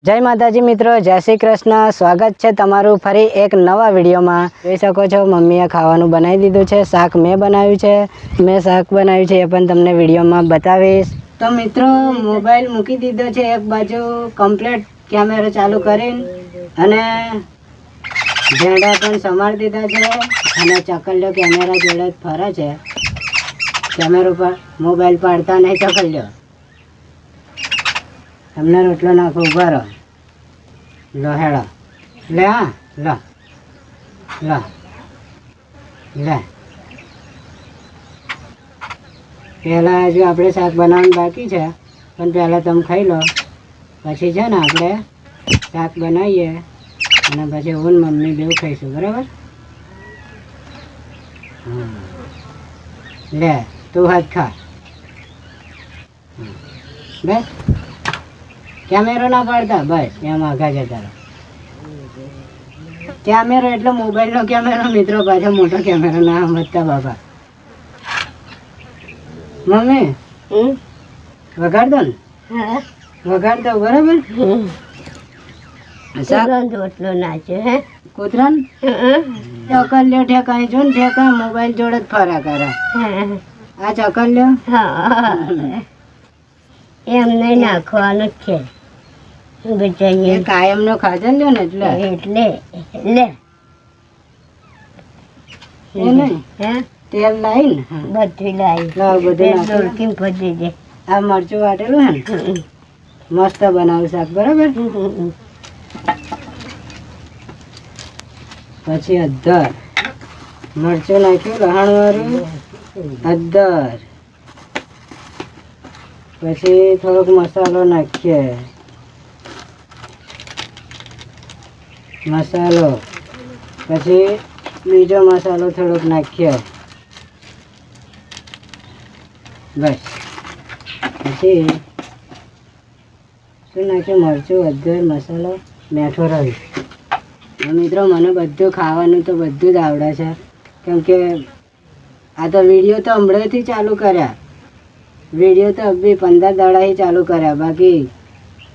जय माताजी मित्रों, जय श्री कृष्ण। स्वागत है तमारू फरी एक नवा वीडियो में। જોઈ શકો છો મમ્મીએ ખાવાનું બનાવી દીધું છે। શાક મેં બનાવ્યું છે, મેં શાક બનાવ્યું છે એ પણ તમને વિડીયોમાં બતાવીશ। તો મિત્રો મોબાઈલ મૂકી દીધો છે એક બાજુ, કમ્પ્લીટ કેમેરો ચાલુ કરીને અને ઝેડા પણ સમારી દીધા છે અને ચકલ્યો કેમેરા જોડે જ ફરે છે। કેમેરો પર મોબાઈલ પાડતા નહીં ચકલ્યો। તમને રોટલો નાખો, ઉભા રહો। લો હેડો, લે હા, લો લો લે। પહેલાં હજુ આપણે શાક બનાવવાનું બાકી છે, પણ પહેલાં તમે ખાઈ લો, પછી છે ને આપણે શાક બનાવીએ અને પછી હું ને મમ્મી બેવ ખાઈશું, બરાબર? લે તું હાથ ખા, બસ કેમેરો ના પાડતા, બસ એમ આગા જતા રહો। કેમેરો એટલે મોબાઈલનો કેમેરો મિત્રો, પાછો મોટો કેમેરો ના સમજતા બાપા। મમ્મી વગાડ દો ને, વગાડ દો, બરાબર? રોટલો નાચે હે કૂતરાન ચકલ્યો ઠેકાય જો ને, ઠેકાય મોબાઈલ જોડે જ ફરા કરે આ ચકલ્યો। એમ નહીં નાખવાનું જ છે, કાયમ નો ખાધે લ્યો ને એટલે લે તેલ લાવી ને બધું લાવી ફરી દે। આ મરચું વાટેલું હે ને, મસ્ત બનાવું શાક, બરાબર? પછી અધર મરચું નાખ્યું, લહાણ વાળું અધર, પછી થોડોક મસાલો નાખીએ, મસાલો, પછી બીજો મસાલો થોડોક નાખીએ, બસ। પછી શું નાખ્યું? મરચું, અધર, મસાલો, મીઠો રહ્યું। મિત્રો મને બધું ખાવાનું તો બધું જ આવડે છે, કેમ કે આ તો વિડીયો તો હમણાંથી ચાલુ કર્યા, વિડીયો તો બી 15 દાડાથી ચાલુ કર્યા, બાકી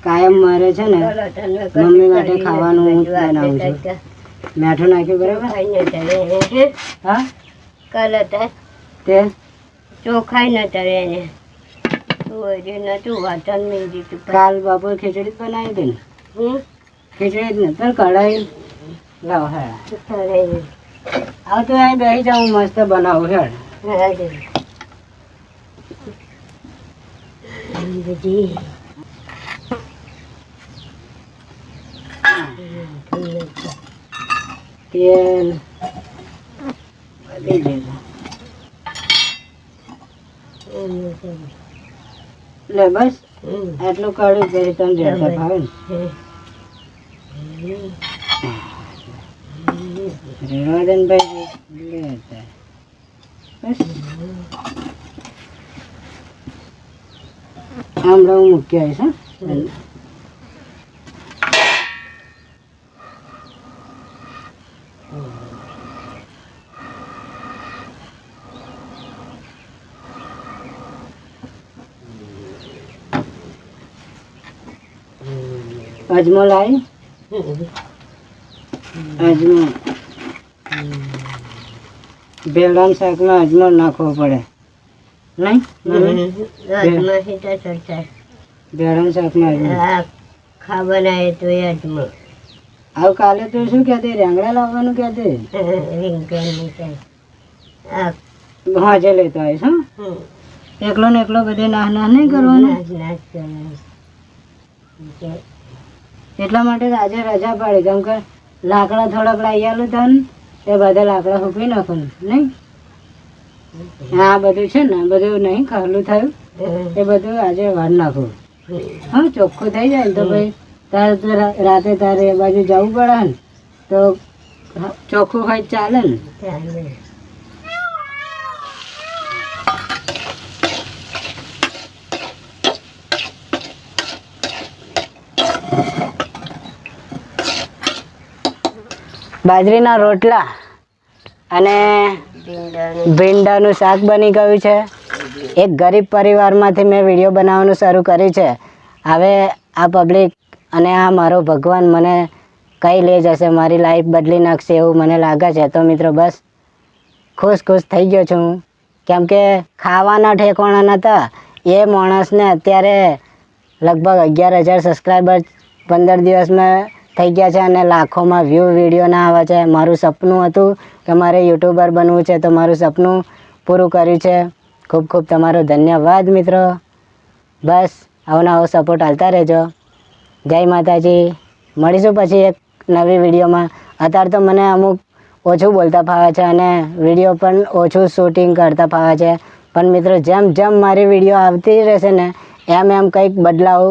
કાયમ મારે છે ને મમ્મી માટે ખાવાનું હું જ બનાવું છું। મીઠું નાખ્યું, બરાબર? હા તે ચોખાઈ ન તરે એને કાલ બપોર ખીચડી જ બનાવી દે ને, ખીચડી જ ને તો કઢાઈ લાવ। હા આવ તો અહીં બેસી જાઉં, મસ્ત બનાવું હેડ। તેલ લે, બસ આટલું કાઢ્યું પછી તમે જેટલા ભાવે ને રેવાદનભાઈ લેતા બસ। હમણાં હું મૂકી આવીશ હા। અજમો લાવી, અજમો ભેળાના શાકમાં અજમો નાખવો પડે નહીં? ભેળાના શાકમાં ખા બનાવે તો અજમો। આવ કાલે તો શું કહેતી, રેંગડા લાવવાનું કહેતી? હાજે લેતો આવીશ હા। એકલો ને એકલો બધે નાહ નાહ નહીં કરવાનો, એટલા માટે આજે રજા પાડી, કેમ કે લાકડા થોડાક લાવી આલું તને, એ બધા લાકડા ફૂંકી નાખવાનું નહીં? આ બધું છે ને, બધું નહીં ખાલું થયું એ બધું આજે વાર નાખું હા, ચોખ્ખું થઈ જાય ને તો ભાઈ તારે તો રાતે તારે એ બાજુ જવું પડે ને, તો ચોખ્ખું હોય ચાલે ને। બાજરીના રોટલા અને ભીંડાનું શાક બની ગયું છે। એક ગરીબ પરિવારમાંથી મેં વિડીયો બનાવવાનું શરૂ કર્યું છે। હવે આ પબ્લિક અને આ મારો ભગવાન મને કઈ લઈ જશે, મારી લાઈફ બદલી નાખશે એવું મને લાગે છે. તો મિત્રો બસ ખુશ થઈ ગયો છું, કેમ કે ખાવાના ઠેકાણા નહોતા એ માણસને અત્યારે લગભગ 11,000 સબસ્ક્રાઈબર 15 દિવસમાં થઈ ગયા છે અને લાખોમાં વ્યૂ વિડીયોના આવે છે. મારું સપનું હતું કે મારે યુટ્યુબર બનવું છે, તો મારું સપનું પૂરું કર્યું છે. ખૂબ ખૂબ તમારો ધન્યવાદ મિત્રો. બસ આવો સપોર્ટ હાલતા રહેજો. જય માતાજી. મળીશું પછી એક નવી વિડીયોમાં. અત્યારે તો મને અમુક ઓછું બોલતા ફાવે છે અને વિડીયો પણ ઓછું શૂટિંગ કરતા ફાવે છે, પણ મિત્રો જેમ મારી વિડીયો આવતી રહેશે ને એમ કંઈક બદલાવ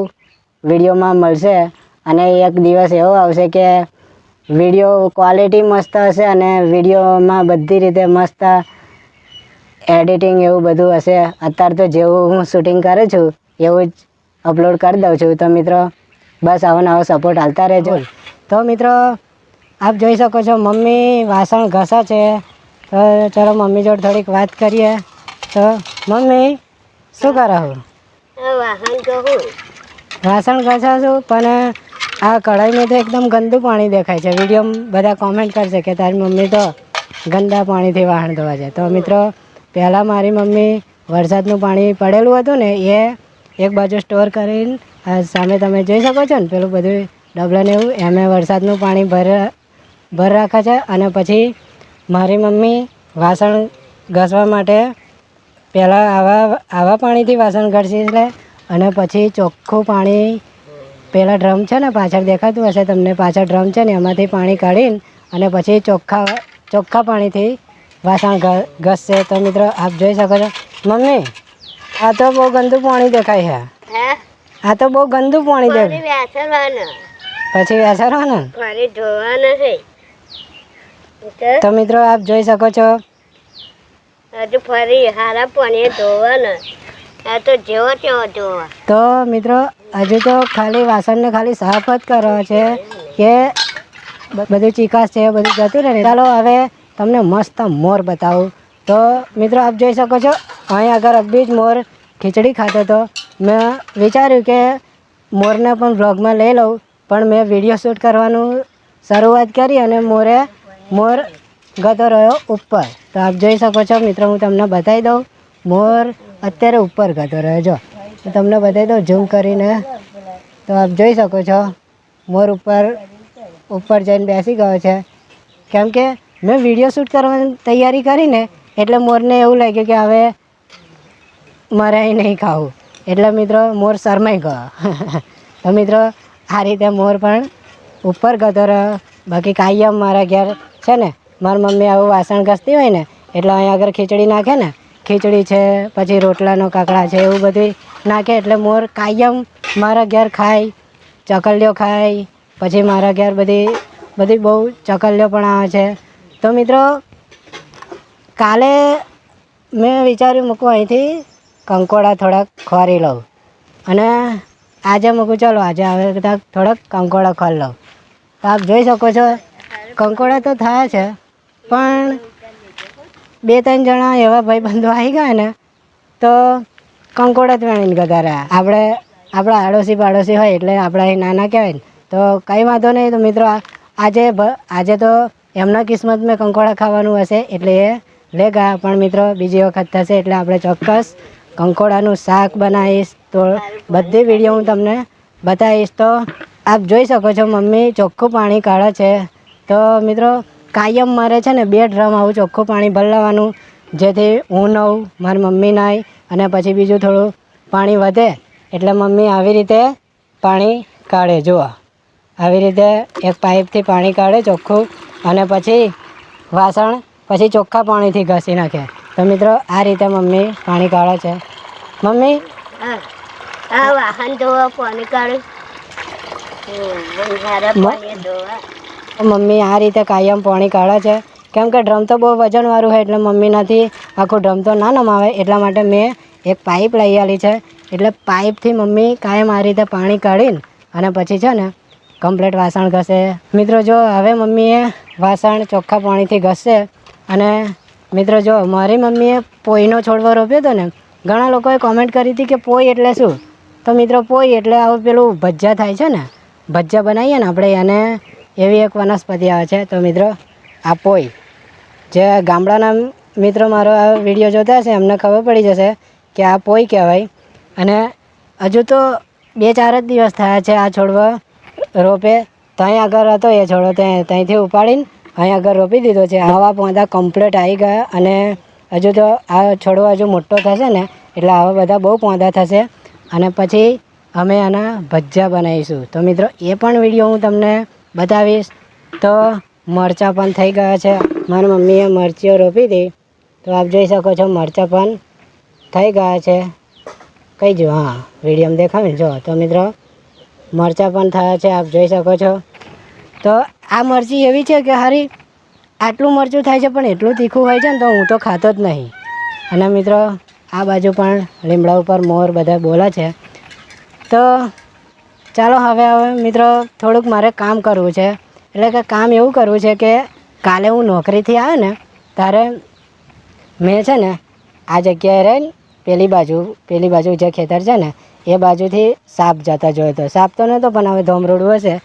વિડીયોમાં મળશે. અને એક દિવસ એવો આવશે કે વિડીયો ક્વોલિટી મસ્ત હશે અને વિડીયોમાં બધી રીતે મસ્ત એડિટિંગ એવું બધું હશે. અત્યારે તો જેવું હું શૂટિંગ કરું છું એવું જ અપલોડ કરી દઉં છું. તો મિત્રો બસ આવો સપોર્ટ હાલતા રહેજો. તો મિત્રો આપ જોઈ શકો છો મમ્મી વાસણ ઘસે છે. તો ચલો મમ્મી જોડે થોડીક વાત કરીએ. તો મમ્મી શું કરો છો? વાસણ ઘસા છું, પણ આ કઢાઈમાં તો એકદમ ગંદુ પાણી દેખાય છે. વિડીયોમાં બધા કોમેન્ટ કરશે કે તારી મમ્મી તો ગંદા પાણીથી વાસણ ધોવા છે. તો મિત્રો પહેલાં મારી મમ્મી વરસાદનું પાણી પડેલું હતું ને એ એક બાજુ સ્ટોર કરીને સામે તમે જોઈ શકો છો ને પેલું બધું ડબલાને એવું એમે વરસાદનું પાણી ભર રાખે છે. અને પછી મારી મમ્મી વાસણ ઘસવા માટે પહેલાં આવા પાણીથી વાસણ ઘસી લે અને પછી ચોખ્ખું પાણી પેલા ડ્રમ છે ને પાછળ દેખાતું હશે તમને, પાછળ ડ્રમ છે ને એમાંથી પાણી કાઢીને અને પછી ચોખ્ખા પાણીથી વાસણ ઘસશે. તો મિત્રો આપ જોઈ શકો છો. મમ્મી આ તો બહુ ગંદુ પાણી દેખાય છે. આ તો બહુ ગંદુ પાણી દેખાય. પછી વેસરવાનું તો મિત્રો આપ જોઈ શકો છો. ફરી હારા પાણી ધોવાના. આ તો જેવો તેવો ધોવા. તો મિત્રો હજુ તો ખાલી વાસણને ખાલી સાફ જ કરવા છે કે બધું ચીકાશ છે બધું જતું રહે. ચાલો હવે તમને મસ્ત મોર બતાવું. તો મિત્રો આપ જોઈ શકો છો અહીં આગળ અબી જ મોર ખીચડી ખાતો હતો. મેં વિચાર્યું કે મોરને પણ બ્લોગમાં લઈ લઉં, પણ મેં વિડીયો શૂટ કરવાનું શરૂઆત કરી અને મોર ગતો રહ્યો ઉપર. તો આપ જોઈ શકો છો મિત્રો, હું તમને બતાવી દઉં. મોર અત્યારે ઉપર ગતો રહ્યો. જો હું તમને બતાવી દઉં ઝૂમ કરીને. તો આપ જોઈ શકો છો મોર ઉપર જઈને બેસી ગયો છે, કેમ કે મેં વિડીયો શૂટ કરવાની તૈયારી કરીને એટલે મોરને એવું લાગ્યું કે હવે મારે અહીં નહીં ખાવું, એટલે મિત્રો મોર શરમાઈ ગયો. તો મિત્રો આ રીતે મોર પણ ઉપર ગતો રહ્યો. બાકી કાયમ મારા ઘેર છે ને મારી મમ્મી આવું વાસણ ઘસતી હોય ને એટલે અહીં આગળ ખીચડી નાખે ને, ખીચડી છે પછી રોટલાનો કાકડા છે એવું બધું નાખે એટલે મોર કાયમ મારા ઘેર ખાય, ચકલીઓ ખાય. પછી મારા ઘેર બધી બહુ ચકલીઓ પણ આવે છે. તો મિત્રો કાલે મેં વિચાર્યું મૂકું અહીંથી કંકોડા થોડાક ખોરી લઉં અને આજે મૂકું ચલો આજે આવે બધા થોડાક કંકોડા ખોરી લઉં. તો આપ જોઈ શકો છો કંકોડા તો થયા છે, પણ 2-3 જણા એવા ભાઈબંધો આવી ગયા ને તો કંકોડા જ વેણીને ગતા રહ્યા. આપણા આડોશી પાડોશી હોય એટલે આપણે અહીં નાના કહેવાય ને તો કંઈ વાંધો નહીં. તો મિત્રો આજે તો એમના કિસ્મતમાં કંકોડા ખાવાનું હશે એટલે એ લે ગયા, પણ મિત્રો બીજી વખત થશે એટલે આપણે ચોક્કસ કંકોડાનું શાક બનાવીશ. તો બધી વિડીયો હું તમને બતાવીશ. તો આપ જોઈ શકો છો મમ્મી ચોખ્ખું પાણી કાઢે છે. તો મિત્રો કાયમ મારે છે ને 2 ડ્રમ આવું ચોખ્ખું પાણી ભરલાવાનું, જેથી હું નવું મારી મમ્મી નાય અને પછી બીજું થોડું પાણી વધે એટલે મમ્મી આવી રીતે પાણી કાઢે. જુઓ આવી રીતે એક પાઇપથી પાણી કાઢે ચોખ્ખું અને પછી વાસણ પછી ચોખ્ખા પાણીથી ઘસી નાખે. તો મિત્રો આ રીતે મમ્મી પાણી કાઢે છે. મમ્મી આ વાહન ધોવા પાણી કાઢે. મમ્મી આ રીતે કાયમ પાણી કાઢે છે, કેમ કે ડ્રમ તો બહુ વજનવાળું હોય એટલે મમ્મીનાથી આખું ડ્રમ તો ના નમાવે, એટલા માટે મેં એક પાઇપ લઈ આવેલી છે. એટલે પાઇપથી મમ્મી કાયમ આ રીતે પાણી કાઢીને અને પછી છે ને કમ્પ્લીટ વાસણ ઘસે. મિત્રો જો હવે મમ્મીએ વાસણ ચોખ્ખા પાણીથી ઘસશે. અને મિત્રો જો મારી મમ્મીએ પોઈનો છોડવો રોપ્યો હતો ને, ઘણા લોકોએ કોમેન્ટ કરી હતી કે પોઈ એટલે શું? તો મિત્રો પોઈ એટલે આવું પેલું ભજીયા થાય છે ને ભજીયા બનાવીએ ને આપણે એને એવી એક વનસ્પતિ આવે છે. તો મિત્રો આ પોઈ, જે ગામડાના મિત્રો મારો આ વિડીયો જોતા હશે એમને ખબર પડી જશે કે આ પોઈ કહેવાય. અને હજુ તો 2-4 જ દિવસ થયા છે આ છોડવા રોપે. તો અહીં આગળ હતો એ છોડો, ત્યાંથી ઉપાડીને અહીં આગળ રોપી દીધો છે. આવા પોંદા કમ્પ્લીટ આવી ગયા અને હજુ તો આ છોડવો હજુ મોટો થશે ને એટલે આવા બધા બહુ પોંદા થશે અને પછી અમે આના ભજીયા બનાવીશું. તો મિત્રો એ પણ વિડીયો હું તમને બતાવીશ. તો મરચાં પણ થઈ ગયા છે. મારી મમ્મીએ મરચીઓ રોપી હતી તો આપ જોઈ શકો છો મરચાં પણ થઈ ગયા છે. કઈ જો હા વિડીયોમાં દેખાવે ને જો. તો મિત્રો મરચાં પણ થયા છે આપ જોઈ શકો છો. તો આ મરચી એવી છે કે હારી આટલું મરચું થાય છે પણ એટલું તીખું હોય છે ને તો હું તો ખાતો જ નહીં. અને મિત્રો આ બાજુ પણ લીમડા ઉપર મોર બધા બોલે છે. તો ચાલો હવે મિત્રો થોડુંક મારે કામ કરવું છે. એટલે કે કામ એવું કરવું છે કે કાલે હું નોકરીથી આવ્યો ને ત્યારે મેં છે ને આ જગ્યાએ રહીને પેલી બાજુ જે ખેતર છે ને એ બાજુથી સાપ જતા જોયો હતો. સાપ તો નહોતો પણ હવે ધોમરોડું હશે.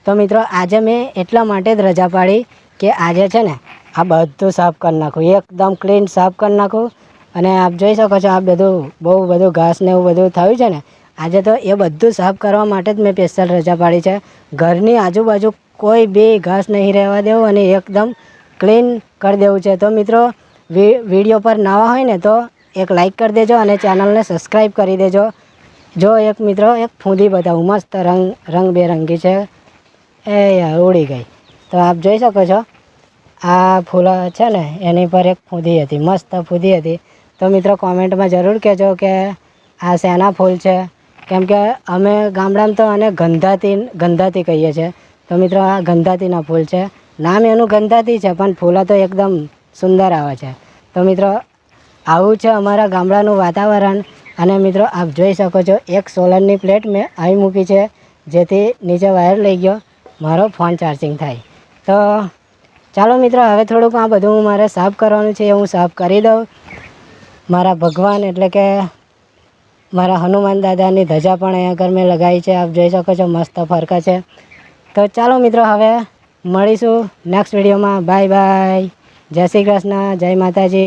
તો મિત્રો આજે મેં એટલા માટે જ રજા પાડી કે આજે છે ને આ બધું સાફ કરી નાખું, એકદમ ક્લીન સાફ કરી નાખું. અને આપ જોઈ શકો છો આ બધું બહુ બધું ઘાસ ને એવું બધું થયું છે ને આજે તો એ બધું સાફ કરવા માટે જ મેં સ્પેશિયલ રજા પાડી છે. ઘરની આજુબાજુ કોઈ બી ઘાસ નહીં રહેવા દેવું અને એકદમ ક્લીન કરી દેવું છે. તો મિત્રો વિડીયો પર નવા હોય ને તો એક લાઈક કરી દેજો અને ચેનલને સબસ્ક્રાઈબ કરી દેજો. જો એક મિત્રો એક ફૂંદી બતાવું, મસ્ત રંગબેરંગી છે. એ યાર ઉડી ગઈ. તો આપ જોઈ શકો છો આ ફૂલ છે ને એની પર એક ફૂંદી હતી, મસ્ત ફૂંદી હતી. તો મિત્રો કોમેન્ટમાં જરૂર કહેજો કે આ શેના ફૂલ છે. કેમ કે અમે ગામડામાં તો આને ગંધાતી કહીએ છીએ. તો મિત્રો આ ગંધાતીના ફૂલ છે. નામ એનું ગંધાતી છે પણ ફૂલા તો એકદમ સુંદર આવે છે. તો મિત્રો આવું છે અમારા ગામડાનું વાતાવરણ. અને મિત્રો આપ જોઈ શકો છો એક સોલરની પ્લેટ મેં અહીં મૂકી છે જેથી નીચે વાયર લઈ ગયો મારો ફોન ચાર્જિંગ થાય. તો ચાલો મિત્રો હવે થોડુંક આ બધું મારે સાફ કરવાનું છે એ હું સાફ કરી દઉં. મારા ભગવાન એટલે કે મારા હનુમાન દાદાની ધજા પણ અહીંયા આગળ મેં લગાવી છે. આપ જોઈ શકો છો મસ્ત ફરકા છે. તો ચાલો મિત્રો હવે મળીશું નેક્સ્ટ વિડીયોમાં. Bye bye. જય શ્રી કૃષ્ણ, જય માતાજી.